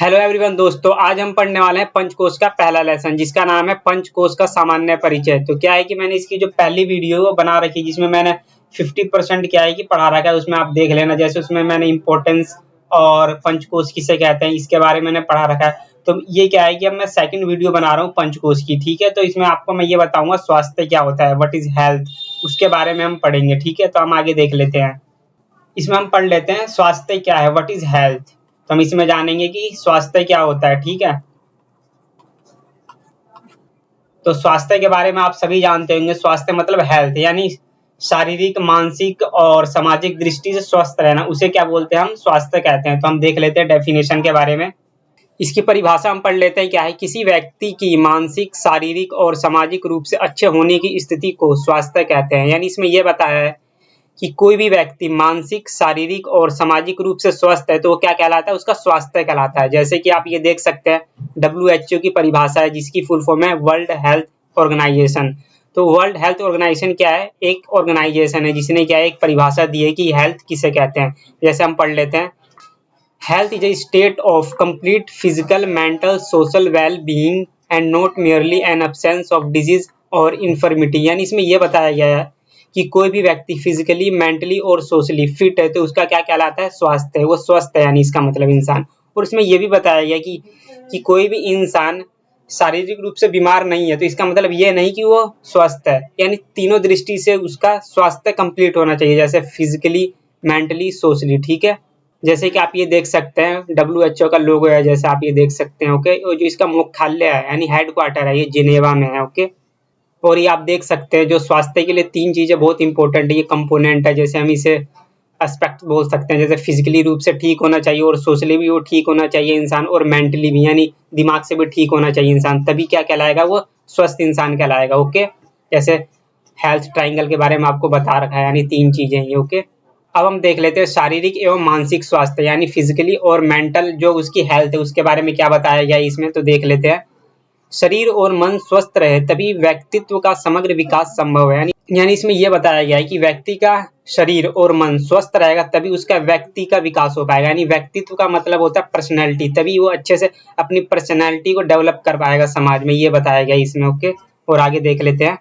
Hello everyone दोस्तों, आज हम पढ़ने वाले हैं पंचकोश का पहला लेसन जिसका नाम है पंचकोश का सामान्य परिचय। तो क्या है कि मैंने इसकी जो पहली वीडियो है वो बना रखी है जिसमें मैंने 50% क्या है कि पढ़ा रखा है, उसमें आप देख लेना। जैसे उसमें मैंने इंपॉर्टेंस और पंचकोश किसे कहते हैं इसके बारे में मैंने पढ़ा रखा है। तो ये क्या है कि अब मैं सेकंड वीडियो बना रहा हूँ पंचकोश की, ठीक है। तो इसमें आपको मैं ये बताऊंगा स्वास्थ्य क्या होता है, व्हाट इज हेल्थ, उसके बारे में हम पढ़ेंगे, ठीक है। तो हम आगे देख लेते हैं। इसमें हम पढ़ लेते हैं स्वास्थ्य क्या है, व्हाट इज हेल्थ। तो हम इसमें जानेंगे कि स्वास्थ्य क्या होता है, ठीक है। तो स्वास्थ्य के बारे में आप सभी जानते होंगे। स्वास्थ्य मतलब हेल्थ, यानी शारीरिक, मानसिक और सामाजिक दृष्टि से स्वस्थ रहना, उसे क्या बोलते हैं, हम स्वास्थ्य कहते हैं। तो हम देख लेते हैं डेफिनेशन के बारे में। इसकी परिभाषा हम पढ़ लेते हैं। क्या है, किसी व्यक्ति की मानसिक, शारीरिक और सामाजिक रूप से अच्छे होने की स्थिति को स्वास्थ्य कहते हैं। यानी इसमें यह बताया है कि कोई भी व्यक्ति मानसिक, शारीरिक और सामाजिक रूप से स्वस्थ है तो वो क्या कहलाता है, उसका स्वास्थ्य कहलाता है। जैसे कि आप ये देख सकते हैं WHO की परिभाषा है जिसकी फुल फॉर्म है वर्ल्ड हेल्थ ऑर्गेनाइजेशन। तो वर्ल्ड हेल्थ ऑर्गेनाइजेशन क्या है, एक ऑर्गेनाइजेशन है जिसने क्या है एक परिभाषा दी है कि हेल्थ किसे कहते हैं। जैसे हम पढ़ लेते हैं, health is a state of complete physical, mental, social well being and not merely N absence of disease और इन्फर्मिटी। यानी इसमें यह बताया गया है कि कोई भी व्यक्ति फिजिकली, मेंटली और सोशली फिट है तो उसका क्या कहलाता है, स्वास्थ्य है, वो स्वस्थ है, यानी इसका मतलब इंसान। और इसमें यह भी बताया गया कि कोई भी इंसान शारीरिक रूप से बीमार नहीं है तो इसका मतलब ये नहीं कि वो स्वस्थ है, यानी तीनों दृष्टि से उसका स्वास्थ्य कंप्लीट होना चाहिए, जैसे फिजिकली, मेंटली, सोशली, ठीक है। जैसे कि आप ये देख सकते हैं WHO का लोगो है, जैसे आप ये देख सकते हैं, ओके। और जो इसका मुख्यालय है यानी हेडक्वार्टर है, ये जिनेवा में है, ओके। और ये आप देख सकते हैं जो स्वास्थ्य के लिए तीन चीजें बहुत इंपॉर्टेंट है, ये कंपोनेंट है। जैसे हम इसे एस्पेक्ट बोल सकते हैं, जैसे फिजिकली रूप से ठीक होना चाहिए और सोशली भी वो ठीक होना चाहिए इंसान, और मेंटली भी यानी दिमाग से भी ठीक होना चाहिए इंसान, तभी क्या कहलाएगा, वो स्वस्थ इंसान कहलाएगा, ओके। जैसे हेल्थ ट्राइंगल के बारे में आपको बता रखा है, यानी तीन चीजें ये, ओके। अब हम देख लेते हैं शारीरिक एवं मानसिक स्वास्थ्य, यानी फिजिकली और मेंटल जो उसकी हेल्थ है उसके बारे में क्या बताया गया है इसमें। तो देख लेते हैं, शरीर और मन स्वस्थ रहे तभी व्यक्तित्व का समग्र विकास संभव है। यानी इसमें यह बताया गया है कि व्यक्ति का शरीर और मन स्वस्थ रहेगा तभी उसका व्यक्ति का विकास हो पाएगा। यानी व्यक्तित्व का मतलब होता है पर्सनैलिटी, तभी वो अच्छे से अपनी पर्सनैलिटी को डेवलप कर पाएगा समाज में, ये बताया गया इसमें, ओके। और आगे देख लेते हैं,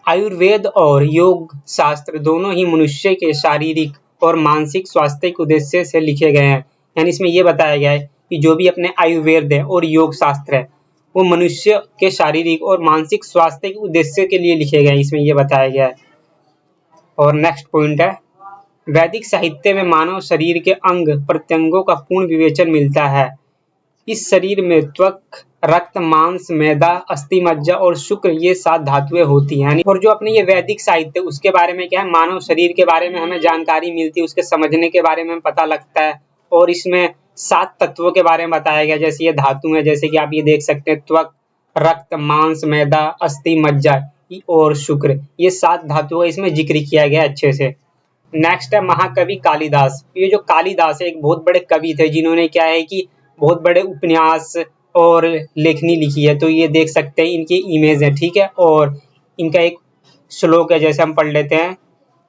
आयुर्वेद और योग शास्त्र दोनों ही मनुष्य के शारीरिक और मानसिक स्वास्थ्य के उद्देश्य से लिखे गए हैं। यानी इसमें यह बताया गया है कि जो भी अपने आयुर्वेद है और योग शास्त्र है वो मनुष्य के शारीरिक और मानसिक स्वास्थ्य के उद्देश्य के लिए लिखे गए हैं, इसमें यह बताया गया है। और नेक्स्ट पॉइंट है, वैदिक साहित्य में मानव शरीर के अंग प्रत्यंगों का पूर्ण विवेचन मिलता है। इस शरीर में त्वक, रक्त, मांस, मैदा, अस्थि, मज्जा और शुक्र, ये 7 धातुएं होती हैं। और जो अपने ये वैदिक साहित्य उसके बारे में क्या है, मानव शरीर के बारे में हमें जानकारी मिलती है, उसके समझने के बारे में पता लगता है। और इसमें 7 तत्वों के बारे में बताया गया, जैसे ये धातु है, जैसे कि आप ये देख सकते हैं, त्वक, रक्त, मांस, मैदा, अस्थि, मज्जा और शुक्र, ये 7 धातुओं का इसमें जिक्र किया गया अच्छे से। नेक्स्ट है महाकवि कालिदास। ये जो कालिदास है एक बहुत बड़े कवि थे जिन्होंने क्या है कि बहुत बड़े उपन्यास और लेखनी लिखी है। तो ये देख सकते हैं इनकी इमेज है, ठीक है। और इनका एक श्लोक है, जैसे हम पढ़ लेते हैं,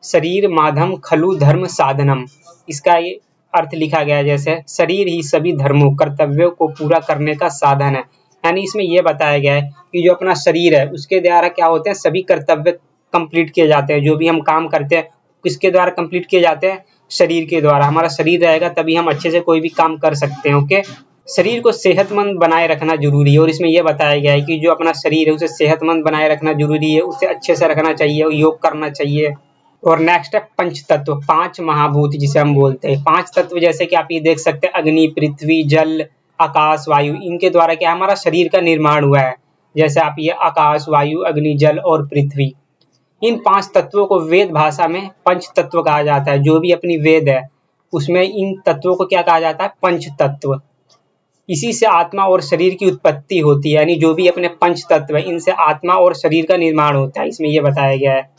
शरीर माधम खलु धर्म साधनम। इसका ये अर्थ लिखा गया है, जैसे शरीर ही सभी धर्मों, कर्तव्यों को पूरा करने का साधन है। यानी इसमें यह बताया गया है कि जो अपना शरीर है उसके द्वारा क्या होते हैं, सभी कर्तव्य कंप्लीट किए जाते हैं। जो भी हम काम करते हैं किसके द्वारा कंप्लीट किए जाते हैं, शरीर के द्वारा। हमारा शरीर रहेगा तभी हम अच्छे से कोई भी काम कर सकते हैं, ओके। शरीर को सेहतमंद बनाए रखना जरूरी है, और इसमें यह बताया गया है कि जो अपना शरीर है उसे सेहतमंद बनाए रखना जरूरी है, उसे अच्छे से रखना चाहिए और योग करना चाहिए। और नेक्स्ट है पंच तत्व, 5 महाभूत जिसे हम बोलते हैं। 5 तत्व जैसे कि आप ये देख सकते हैं, अग्नि, पृथ्वी, जल, आकाश, वायु, इनके द्वारा क्या हमारा शरीर का निर्माण हुआ है। जैसे आप ये आकाश, वायु, अग्नि, जल और पृथ्वी, इन 5 तत्वों को वेद भाषा में पंच तत्व कहा जाता है। जो भी अपनी वेद है उसमें इन तत्वों को क्या कहा जाता है, पंच तत्व। इसी से आत्मा और शरीर की उत्पत्ति होती है, यानी जो भी अपने पंच तत्व है इनसे आत्मा और शरीर का निर्माण होता है, इसमें यह बताया गया है।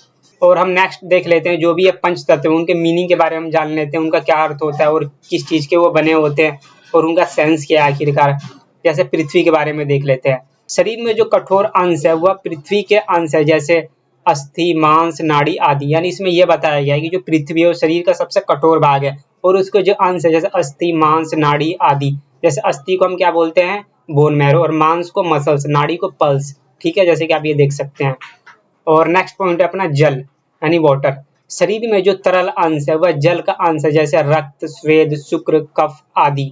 और हम नेक्स्ट देख लेते हैं, जो भी ये पंच तत्व है उनके मीनिंग के बारे में हम जान लेते हैं, उनका क्या अर्थ होता है और किस चीज के वो बने होते हैं और उनका सेंस क्या है आखिरकार। जैसे पृथ्वी के बारे में देख लेते हैं, शरीर में जो कठोर अंश है वह पृथ्वी के अंश है, जैसे अस्थि, मांस, नाड़ी आदि। यानी इसमें यह बताया गया है कि जो पृथ्वी है वो शरीर का सबसे कठोर भाग है, और उसके जो अंश है जैसे अस्थि, मांस, नाड़ी आदि जैसे अस्थि को हम क्या बोलते हैं, बोन मैरो, और मांस को मसल्स, नाड़ी को पल्स। ठीक है, जैसे कि आप ये देख सकते हैं। और नेक्स्ट पॉइंट है अपना जल यानी वाटर। शरीर में जो तरल अंश है वह जल का अंश है, जैसे रक्त, स्वेद, शुक्र, कफ आदि।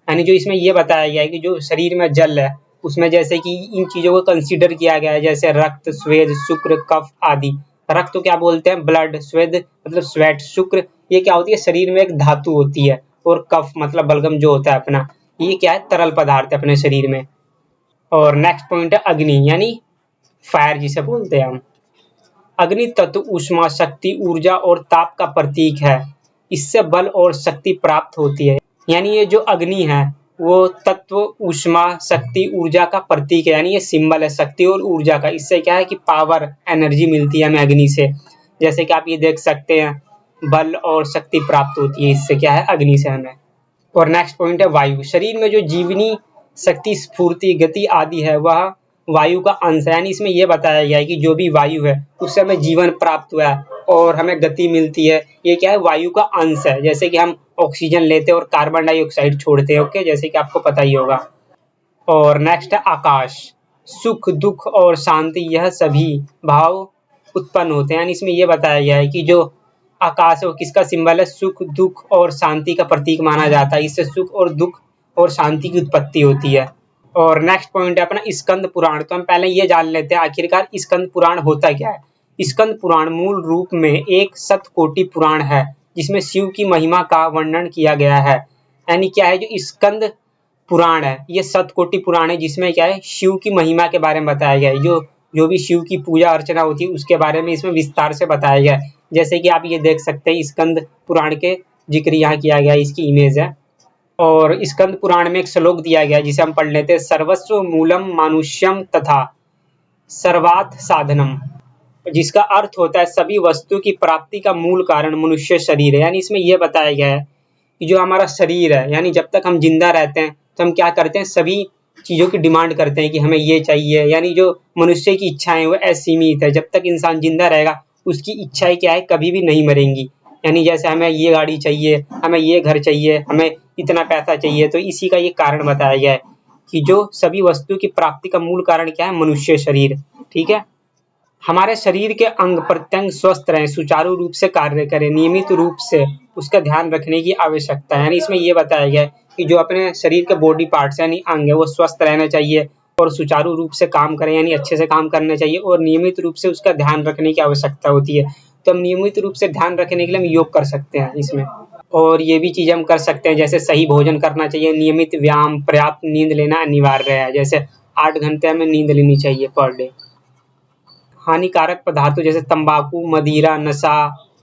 यानी जो इसमें ये बताया गया है कि जो शरीर में जल है उसमें जैसे कि इन चीजों को कंसीडर किया गया है, जैसे रक्त, स्वेद, शुक्र, कफ आदि। रक्त को क्या बोलते हैं, ब्लड। स्वेद मतलब स्वेट। शुक्र ये क्या होती है, शरीर में एक धातु होती है। और कफ मतलब बलगम जो होता है अपना, ये क्या है, तरल पदार्थ है अपने शरीर में। और नेक्स्ट पॉइंट है अग्नि यानी फायर जिसे बोलते हैं हम। अग्नि तत्व ऊष्मा, शक्ति, ऊर्जा और ताप का प्रतीक है। इससे बल और शक्ति प्राप्त होती है। यानी ये जो अग्नि है वो तत्व ऊष्मा, शक्ति, ऊर्जा का प्रतीक है। यानी ये सिंबल है शक्ति और ऊर्जा का। इससे क्या है कि पावर, एनर्जी मिलती है हमें अग्नि से। जैसे कि आप ये देख सकते हैं, बल और शक्ति प्राप्त होती है इससे, क्या है, अग्नि से हमें। और नेक्स्ट पॉइंट है वायु। शरीर में जो जीवनी शक्ति, स्फूर्ति, गति आदि है वह वायु का अंश है। यानी इसमें यह बताया गया है कि जो भी वायु है उससे हमें जीवन प्राप्त हुआ है और हमें गति मिलती है। ये क्या है, वायु का अंश है। जैसे कि हम ऑक्सीजन लेते हैं और कार्बन डाइऑक्साइड छोड़ते हैं। ओके, जैसे कि आपको पता ही होगा। और नेक्स्ट है आकाश। सुख, दुख और शांति यह सभी भाव उत्पन्न होते हैं। यानी इसमें यह बताया गया है कि जो आकाश है वो किसका सिंबल है, सुख, दुख और शांति का प्रतीक माना जाता है। इससे सुख और दुख और शांति की उत्पत्ति होती है। और नेक्स्ट पॉइंट है अपना स्कंद पुराण। तो हम पहले ये जान लेते हैं आखिरकार स्कंद पुराण होता क्या है। स्कंद पुराण मूल रूप में एक सतकोटि पुराण है जिसमें शिव की महिमा का वर्णन किया गया है। यानी क्या है, जो स्कंद पुराण है ये सतकोटि पुराण है जिसमें क्या है, शिव की महिमा के बारे में बताया गया है। जो भी शिव की पूजा अर्चना होती है उसके बारे में इसमें विस्तार से बताया गया है। जैसे कि आप ये देख सकते हैं, स्कंद पुराण के जिक्र यहाँ किया गया है, इसकी इमेज है। और स्कंद पुराण में एक श्लोक दिया गया है जिसे हम पढ़ लेते हैं। सर्वस्व मूलम मानुष्यम तथा सर्वार्थ साधनम, जिसका अर्थ होता है सभी वस्तु की प्राप्ति का मूल कारण मनुष्य शरीर है। यानी इसमें यह बताया गया है कि जो हमारा शरीर है, यानी जब तक हम जिंदा रहते हैं तो हम क्या करते हैं, सभी चीज़ों की डिमांड करते हैं कि हमें ये चाहिए। यानी जो मनुष्य की इच्छाएं वो असीमित है। जब तक इंसान जिंदा रहेगा उसकी इच्छाएं क्या है, कभी भी नहीं मरेंगी। यानी जैसे हमें ये गाड़ी चाहिए, हमें ये घर चाहिए, हमें इतना पैसा चाहिए, तो इसी का ये कारण बताया गया है कि जो सभी वस्तु की प्राप्ति का मूल कारण क्या है, मनुष्य शरीर। ठीक है, हमारे शरीर के अंग प्रत्यंग स्वस्थ रहें, सुचारू रूप से कार्य करें, नियमित रूप से उसका ध्यान रखने की आवश्यकता है। यानी इसमें यह बताया गया है कि जो अपने शरीर के बॉडी पार्ट्स यानी अंग है वो स्वस्थ रहना चाहिए और सुचारू रूप से काम करें, यानी अच्छे से काम करना चाहिए और नियमित रूप से उसका ध्यान रखने की आवश्यकता होती है। तो हम नियमित रूप से ध्यान रखने के लिए हम योग कर सकते हैं इसमें। और ये भी चीज़ हम कर सकते हैं, जैसे सही भोजन करना चाहिए, नियमित व्यायाम, पर्याप्त नींद लेना अनिवार्य है। जैसे 8 घंटे हमें नींद लेनी चाहिए पर डे। हानिकारक पदार्थों जैसे तंबाकू, मदिरा, नशा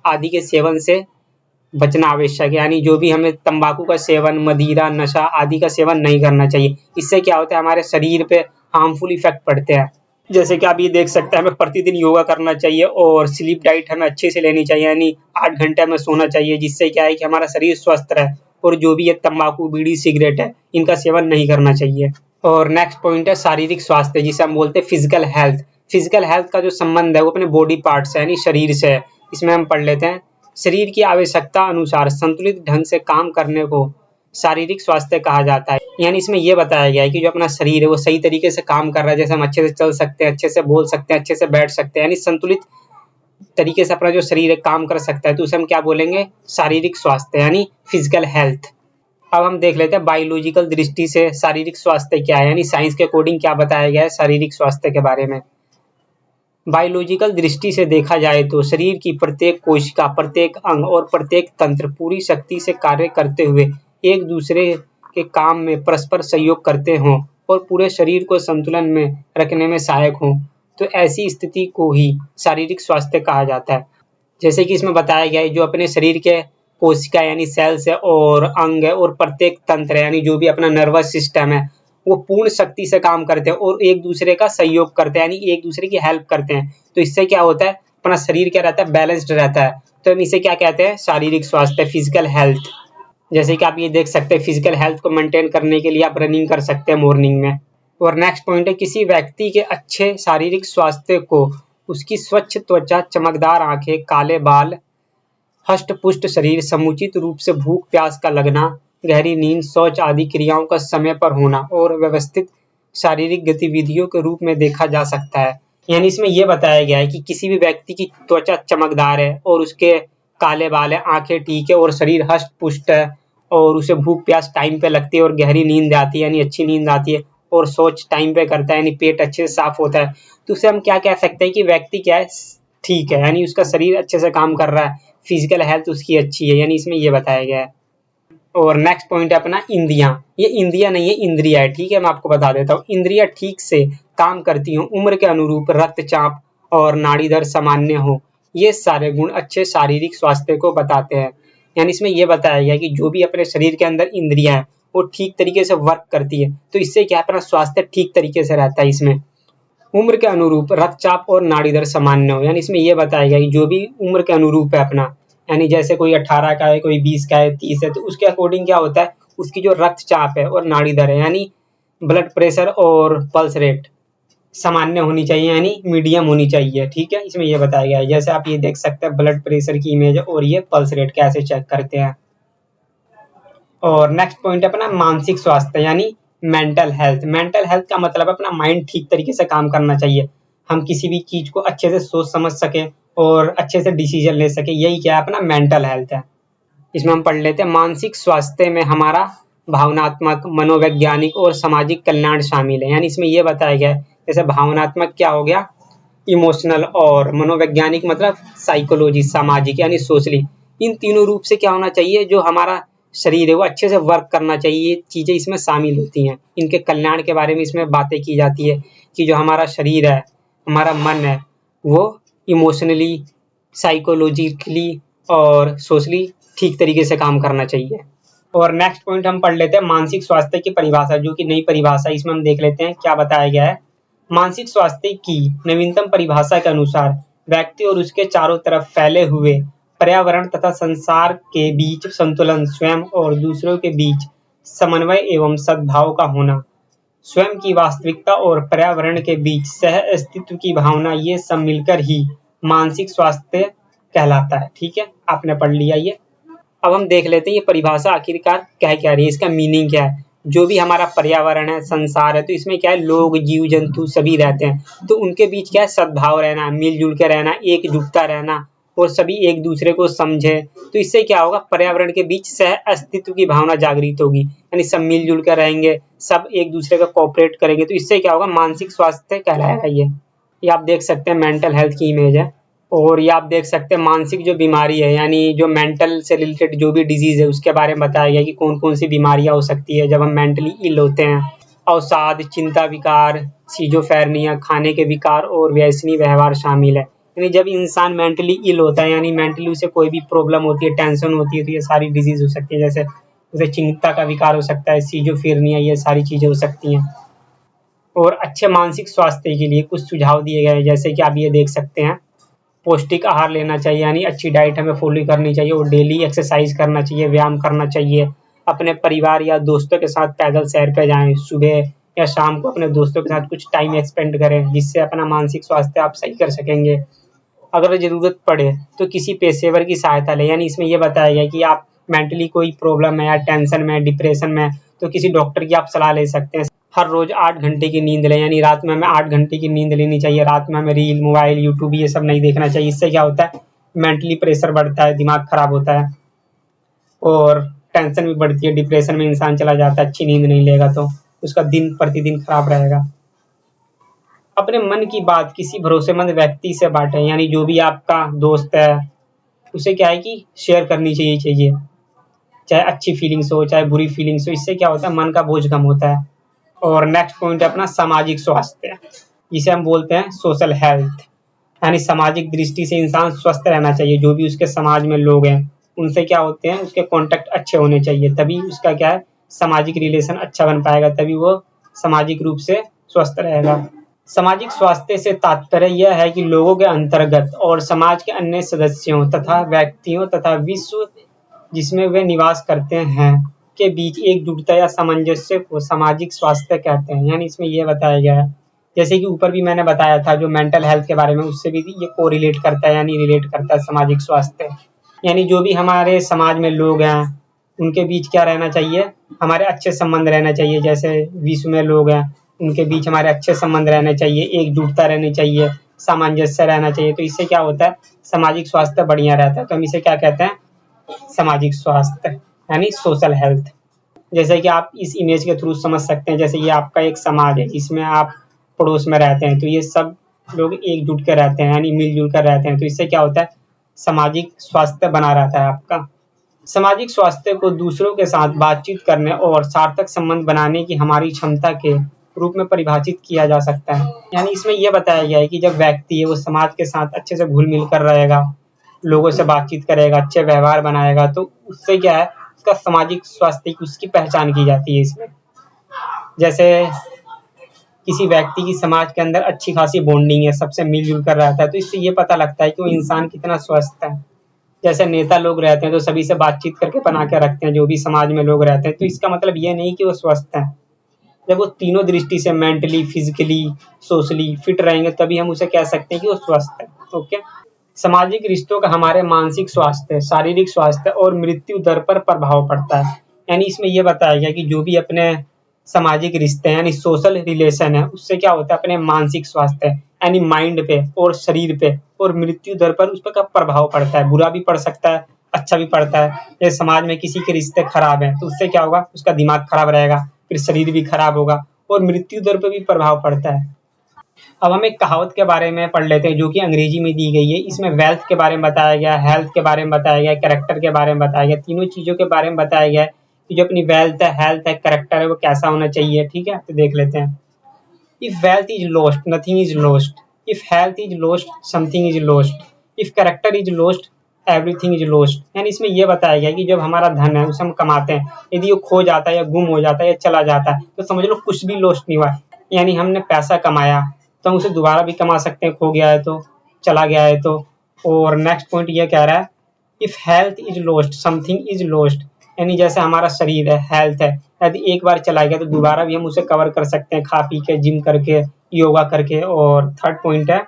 आदि के सेवन से बचना आवश्यक है। यानी जो भी हमें तंबाकू का सेवन, मदिरा, नशा आदि का सेवन नहीं करना चाहिए। इससे क्या होता है, हमारे शरीर पे हार्मफुल इफेक्ट पड़ते हैं। जैसे कि आप ये देख सकते हैं, हमें प्रतिदिन योगा करना चाहिए और स्लीप डाइट हमें अच्छे से लेनी चाहिए। यानी 8 घंटे हमें सोना चाहिए, जिससे क्या है कि हमारा शरीर स्वस्थ रहे। और जो भी ये तंबाकू, बीड़ी, सिगरेट है इनका सेवन नहीं करना चाहिए। और नेक्स्ट पॉइंट है शारीरिक स्वास्थ्य, जिसे हम बोलते हैं फिजिकल हेल्थ। फिजिकल हेल्थ का जो संबंध है वो अपने बॉडी पार्ट से यानी शरीर से है। इसमें हम पढ़ लेते हैं, शरीर की आवश्यकता अनुसार संतुलित ढंग से काम करने को शारीरिक स्वास्थ्य कहा जाता है। यानी इसमें यह बताया गया है कि जो अपना शरीर है वो सही तरीके से काम कर रहा है। जैसे हम अच्छे से चल सकते हैं, अच्छे से बोल सकते हैं, अच्छे से बैठ सकते हैं, यानी संतुलित तरीके से अपना जो शरीर है काम कर सकता है, तो उसे हम क्या बोलेंगे, शारीरिक स्वास्थ्य यानी फिजिकल हेल्थ। अब हम देख लेते हैं बायोलॉजिकल दृष्टि से शारीरिक स्वास्थ्य क्या है, यानी साइंस के अकॉर्डिंग क्या बताया गया है शारीरिक स्वास्थ्य के बारे में। बायोलॉजिकल दृष्टि से देखा जाए तो शरीर की प्रत्येक कोशिका, प्रत्येक अंग और प्रत्येक तंत्र पूरी शक्ति से कार्य करते हुए एक दूसरे के काम में परस्पर सहयोग करते हों और पूरे शरीर को संतुलन में रखने में सहायक हों, तो ऐसी स्थिति को ही शारीरिक स्वास्थ्य कहा जाता है। जैसे कि इसमें बताया गया है, जो अपने शरीर के कोशिका यानी सेल्स है और अंग है और प्रत्येक तंत्र है यानी जो भी अपना नर्वस सिस्टम है वो पूर्ण शक्ति से काम करते हैं और एक दूसरे का सहयोग करते हैं, यानी एक दूसरे की हेल्प करते हैं। तो इससे क्या होता है, अपना शरीर क्या रहता है, बैलेंस्ड रहता है। तो हम इसे क्या कहते हैं, शारीरिक स्वास्थ्य, फिजिकल हेल्थ। जैसे कि आप ये देख सकते हैं, फिजिकल हेल्थ को मेंटेन करने के लिए आप रनिंग कर सकते हैं मॉर्निंग में। और नेक्स्ट पॉइंट है, किसी व्यक्ति के अच्छे शारीरिक स्वास्थ्य को उसकी स्वच्छ त्वचा, चमकदार आंखें, काले बाल, हष्ट पुष्ट शरीर, समुचित रूप से भूख प्यास का लगना, गहरी नींद, शौच आदि क्रियाओं का समय पर होना और व्यवस्थित शारीरिक गतिविधियों के रूप में देखा जा सकता है। यानी इसमें ये बताया गया है कि किसी भी व्यक्ति की त्वचा चमकदार है और उसके काले बाल है, आंखें ठीक है और शरीर हष्ट-पुष्ट है और उसे भूख-प्यास टाइम पे लगती है और गहरी नींद आती है यानी अच्छी नींद आती है और शौच टाइम पे करता है यानी पेट अच्छे से साफ होता है, तो उसे हम क्या कह सकते हैं कि व्यक्ति क्या है, ठीक है, यानी उसका शरीर अच्छे से काम कर रहा है, फिजिकल हेल्थ उसकी अच्छी है, यानी इसमें ये बताया गया है। और नेक्स्ट पॉइंट है अपना इंद्रियां। ये इंद्रियां नहीं है, इंद्रिया है, ठीक है, मैं आपको बता देता हूँ। इंद्रियां ठीक से काम करती हो, उम्र के अनुरूप रक्तचाप और नाड़ी दर सामान्य हो, ये सारे गुण अच्छे शारीरिक स्वास्थ्य को बताते हैं। यानी इसमें ये बताया गया कि जो भी अपने शरीर के अंदर इंद्रियां हैं वो ठीक तरीके से वर्क करती है, तो इससे क्या अपना स्वास्थ्य ठीक तरीके से रहता है। इसमें उम्र के अनुरूप रक्तचाप और नाड़ी दर सामान्य हो, यानी इसमें ये बताया गया कि जो भी उम्र के अनुरूप है अपना, यानी जैसे कोई 18 का है, कोई 20 का है, 30 है, तो उसके अकॉर्डिंग क्या होता है, उसकी जो रक्तचाप है और नाड़ी दर है यानी ब्लड प्रेशर और पल्स रेट सामान्य होनी चाहिए यानी मीडियम होनी चाहिए, ठीक है, इसमें ये बताया गया है। जैसे आप ये देख सकते हैं ब्लड प्रेशर की इमेज और ये पल्स रेट कैसे चेक करते हैं। और नेक्स्ट पॉइंट है अपना मानसिक स्वास्थ्य यानी मेंटल हेल्थ। मेंटल हेल्थ का मतलब अपना माइंड ठीक तरीके से काम करना चाहिए, हम किसी भी चीज को अच्छे से सोच समझ सके और अच्छे से डिसीजन ले सके, यही क्या है अपना मेंटल हेल्थ है। इसमें हम पढ़ लेते हैं मानसिक स्वास्थ्य में हमारा भावनात्मक, मनोवैज्ञानिक और सामाजिक कल्याण शामिल है। यानी इसमें यह बताया गया है जैसे भावनात्मक क्या हो गया, इमोशनल, और मनोवैज्ञानिक मतलब साइकोलॉजी, सामाजिक यानी सोशली। इन तीनों रूप से क्या होना चाहिए, जो हमारा शरीर है वो अच्छे से वर्क करना चाहिए, ये चीजें इसमें शामिल होती हैं। इनके कल्याण के बारे में इसमें बातें की जाती है कि जो हमारा शरीर है, हमारा मन है, वो इमोशनली, साइकोलॉजिकली और सोशली ठीक तरीके से काम करना चाहिए। और नेक्स्ट पॉइंट हम पढ़ लेते हैं मानसिक स्वास्थ्य की परिभाषा, जो कि नई परिभाषा, इसमें हम देख लेते हैं क्या बताया गया है। मानसिक स्वास्थ्य की नवीनतम परिभाषा के अनुसार व्यक्ति और उसके चारों तरफ फैले हुए पर्यावरण तथा संसार के बीच संतुलन, स्वयं और दूसरों के बीच समन्वय एवं सद्भाव का होना, स्वयं की वास्तविकता और पर्यावरण के बीच सह अस्तित्व की भावना, ये सब मिलकर ही मानसिक स्वास्थ्य कहलाता है। ठीक है, आपने पढ़ लिया ये। अब हम देख लेते हैं ये परिभाषा आखिरकार कह क्या रही है, इसका मीनिंग क्या है। जो भी हमारा पर्यावरण है, संसार है, तो इसमें क्या है, लोग, जीव जंतु सभी रहते हैं, तो उनके बीच क्या है, सद्भाव रहना, मिलजुल के रहना, एकजुटता रहना और सभी एक दूसरे को समझे, तो इससे क्या होगा, पर्यावरण के बीच सह अस्तित्व की भावना जागृत होगी, यानी सब मिलजुल कर रहेंगे, सब एक दूसरे का कोऑपरेट करेंगे, तो इससे क्या होगा, मानसिक स्वास्थ्य कहलाएगा ये आप देख सकते हैं मेंटल हेल्थ की इमेज है। और ये आप देख सकते हैं मानसिक जो बीमारी है यानी जो मेंटल से रिलेटेड जो भी डिजीज है उसके बारे में बताया गया कि कौन कौन सी बीमारियां हो सकती है जब हम मेंटली इल होते हैं। अवसाद, चिंता विकार, सिजोफ्रेनिया, खाने के विकार और व्यसनी व्यवहार शामिल है। यानी जब इंसान मेंटली इल होता है यानी मेंटली उसे कोई भी प्रॉब्लम होती है, टेंशन होती है, तो ये सारी डिजीज हो सकती है, जैसे उसे चिंता का विकार हो सकता है, सिजोफ्रेनिया, ये सारी चीजें हो सकती हैं। और अच्छे मानसिक स्वास्थ्य के लिए कुछ सुझाव दिए गए हैं, जैसे कि आप ये देख सकते हैं, पौष्टिक आहार लेना चाहिए यानी अच्छी डाइट हमें फॉलो करनी चाहिए और डेली एक्सरसाइज करना चाहिए, व्यायाम करना चाहिए। अपने परिवार या दोस्तों के साथ पैदल सैर पे जाएं, सुबह या शाम को अपने दोस्तों के साथ कुछ टाइम एक्सपेंड करें, जिससे अपना मानसिक स्वास्थ्य आप सही कर सकेंगे। अगर ज़रूरत पड़े तो किसी पेशेवर की सहायता लें, यानी इसमें ये बताया गया कि आप मेंटली कोई प्रॉब्लम है या टेंशन में, डिप्रेशन में, तो किसी डॉक्टर की आप सलाह ले सकते हैं। हर रोज 8 घंटे की नींद लें, यानी रात में हमें 8 घंटे की नींद लेनी चाहिए। रात में हमें रील, मोबाइल, यूट्यूब ये सब नहीं देखना चाहिए। इससे क्या होता है, मेंटली प्रेशर बढ़ता है, दिमाग खराब होता है और टेंशन भी बढ़ती है, डिप्रेशन में इंसान चला जाता है। अच्छी नींद नहीं लेगा तो उसका दिन प्रतिदिन खराब रहेगा। अपने मन की बात किसी भरोसेमंद व्यक्ति से बांटें, यानी जो भी आपका दोस्त है उसे क्या है कि शेयर करनी चाहिए, चाहे अच्छी फीलिंग्स हो चाहे बुरी फीलिंग्स हो, इससे क्या होता है, मन का बोझ कम होता है। और नेक्स्ट पॉइंट है अपना सामाजिक स्वास्थ्य, जिसे हम बोलते हैं सोशल हेल्थ, यानी सामाजिक दृष्टि से इंसान स्वस्थ रहना चाहिए। जो भी उसके समाज में लोग हैं उनसे क्या होते हैं, उसके कॉन्टेक्ट अच्छे होने चाहिए, तभी उसका क्या है, सामाजिक रिलेशन अच्छा बन पाएगा, तभी वो सामाजिक रूप से स्वस्थ रहेगा। सामाजिक स्वास्थ्य से तात्पर्य यह है कि लोगों के अंतर्गत और समाज के अन्य सदस्यों तथा व्यक्तियों तथा विश्व जिसमें वे निवास करते हैं के बीच एकजुटता या सामंजस्य को सामाजिक स्वास्थ्य कहते हैं। यानी इसमें यह बताया गया है, जैसे कि ऊपर भी मैंने बताया था जो मेंटल हेल्थ के बारे में, उससे भी ये कोरिलेट करता है यानी रिलेट करता है सामाजिक स्वास्थ्य। यानी जो भी हमारे समाज में लोग हैं उनके बीच क्या रहना चाहिए, हमारे अच्छे संबंध रहना चाहिए। जैसे विश्व में लोग हैं, उनके बीच हमारे अच्छे संबंध रहने चाहिए, एकजुटता रहनी चाहिए, सामंजस्य रहना चाहिए। तो इससे क्या होता है, सामाजिक स्वास्थ्य बढ़िया रहता है। तो हम इसे क्या कहते हैं, सामाजिक स्वास्थ्य यानी सोशल हेल्थ। जैसे कि आप इस इमेज के थ्रू समझ सकते हैं, जैसे ये आपका एक समाज है जिसमें आप पड़ोस में रहते हैं, तो ये सब लोग एकजुट के रहते हैं यानी मिलजुल कर रहते हैं। तो इससे क्या होता है, सामाजिक स्वास्थ्य बना रहता है आपका। सामाजिक स्वास्थ्य को दूसरों के साथ बातचीत करने और सार्थक संबंध बनाने की हमारी क्षमता के रूप में परिभाषित किया जा सकता है। यानी इसमें यह बताया गया है कि जब व्यक्ति है वो समाज के साथ अच्छे से घुल मिल कर रहेगा, लोगों से बातचीत करेगा, अच्छे व्यवहार बनाएगा, तो उससे क्या है, उसका सामाजिक स्वास्थ्य की उसकी पहचान की जाती है इसमें। जैसे किसी व्यक्ति की समाज के अंदर अच्छी खासी बॉन्डिंग है, सबसे मिलजुल कर रहता है, तो इससे ये पता लगता है कि वो इंसान कितना स्वस्थ है। जैसे नेता लोग रहते हैं तो सभी से बातचीत करके बना के रखते हैं, जो भी समाज में लोग रहते हैं, तो इसका मतलब ये नहीं कि वो स्वस्थ है। जब वो तीनों दृष्टि से मेंटली, फिजिकली, सोशली फिट रहेंगे तभी हम उसे कह सकते हैं कि वो स्वस्थ है। ओके। सामाजिक रिश्तों का हमारे मानसिक स्वास्थ्य, शारीरिक स्वास्थ्य और मृत्यु दर पर प्रभाव पड़ता है। यानी इसमें यह बताया गया कि जो भी अपने सामाजिक रिश्ते हैं यानी सोशल रिलेशन है, उससे क्या होता है, अपने मानसिक स्वास्थ्य यानी माइंड पे और शरीर पे और मृत्यु दर पर उस पर का प्रभाव पड़ता है। बुरा भी पड़ सकता है, अच्छा भी पड़ता है। जैसे समाज में किसी के रिश्ते खराब हैं तो उससे क्या होगा, उसका दिमाग खराब रहेगा, फिर शरीर भी खराब होगा और मृत्यु दर पर भी प्रभाव पड़ता है। अब हम एक कहावत के बारे में पढ़ लेते हैं जो कि अंग्रेजी में दी गई है। इसमें वेल्थ के बारे में बताया गया, हेल्थ के बारे में बताया गया, कैरेक्टर के बारे में बताया गया, तीनों चीज़ों के बारे में बताया गया है कि जो अपनी वेल्थ है, हेल्थ है, कैरेक्टर है, वो कैसा होना चाहिए। ठीक है, तो देख लेते हैं। If wealth is lost, nothing is lost. If health is lost, something is lost. If character is lost, everything is lost. यानी इसमें यह बताया गया कि जब हमारा धन है उसे हम कमाते हैं, यदि वो खो जाता है या गुम हो जाता है या चला जाता है तो समझ लो कुछ भी लॉस्ट नहीं हुआ है। यानी हमने पैसा कमाया तो हम उसे दोबारा भी कमा सकते हैं, खो गया है तो, चला गया है तो। और नेक्स्ट पॉइंट ये कह रहा है, if health is lost, something is lost. यानी जैसे हमारा शरीर है, हेल्थ है, यदि एक बार चला गया तो दोबारा भी हम उसे कवर कर सकते हैं, खा पी के, जिम करके, योगा करके। और थर्ड पॉइंट है,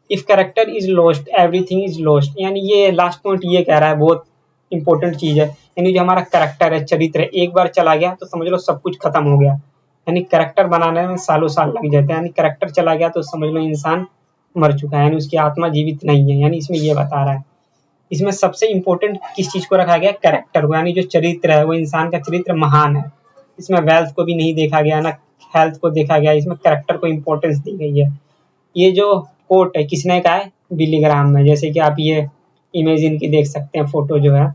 if character is lost, everything is lost. यानी ये लास्ट पॉइंट ये कह रहा है, बहुत इंपॉर्टेंट चीज है। यानी जो हमारा कैरेक्टर है, चरित्र है, एक बार चला गया तो समझ लो सब कुछ खत्म हो गया। यानी कैरेक्टर बनाने में सालों साल लग जाते हैं। यानी कैरेक्टर चला गया तो समझ लो इंसान मर चुका है, यानी उसकी आत्मा जीवित नहीं है। यानी इसमें ये बता रहा है। इसमें सबसे इम्पोर्टेंट किस चीज को रखा गया, कैरेक्टर को, यानी जो चरित्र है वो इंसान का चरित्र महान है। इसमें वेल्थ को भी नहीं देखा गया, ना हेल्थ को देखा गया, इसमें कैरेक्टर को इम्पोर्टेंस दी गई है। ये जो कोट है किसने कहा है, बिली ग्राहम में। जैसे कि आप ये इमेज इनकी देख सकते हैं, फोटो जो है।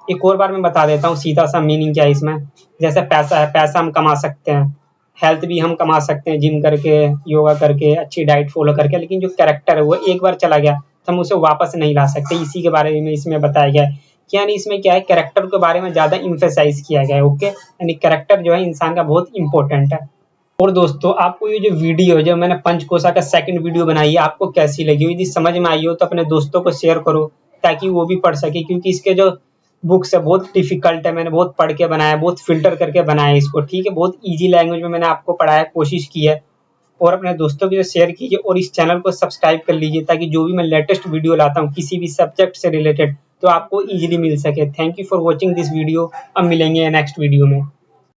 एक और बार मैं बता देता हूँ सीधा सा मीनिंग क्या है इसमें। जैसे पैसा है, पैसा हम कमा सकते हैं, हेल्थ भी हम कमा सकते हैं जिम करके, योगा करके, अच्छी डाइट फॉलो करके, लेकिन जो कैरेक्टर है वो एक बार चला गया तो हम उसे वापस नहीं ला सकते। इसी के बारे में इसमें बताया गया है कि यानी इसमें क्या है, कैरेक्टर के बारे में ज्यादा इम्फेसाइज किया गया है। ओके, यानी कैरेक्टर जो है इंसान का बहुत इंपॉर्टेंट है। और दोस्तों आपको ये जो वीडियो है, जो मैंने पंचकोशा का सेकंड वीडियो बनाई है, आपको कैसी लगी हो? यदि समझ में आई हो तो अपने दोस्तों को शेयर करो ताकि वो भी पढ़ सके, क्योंकि इसके जो बुक्स है बहुत डिफिकल्ट है। मैंने बहुत पढ़ के बनाया, बहुत फिल्टर करके बनाया इसको। ठीक है, बहुत इजी लैंग्वेज में मैंने आपको पढ़ाया, कोशिश की है। और अपने दोस्तों के साथ शेयर कीजिए और इस चैनल को सब्सक्राइब कर लीजिए ताकि जो भी मैं लेटेस्ट वीडियो लाता हूँ किसी भी सब्जेक्ट से रिलेटेड तो आपको इजीली मिल सके। Thank you for watching this video. अब मिलेंगे नेक्स्ट वीडियो में।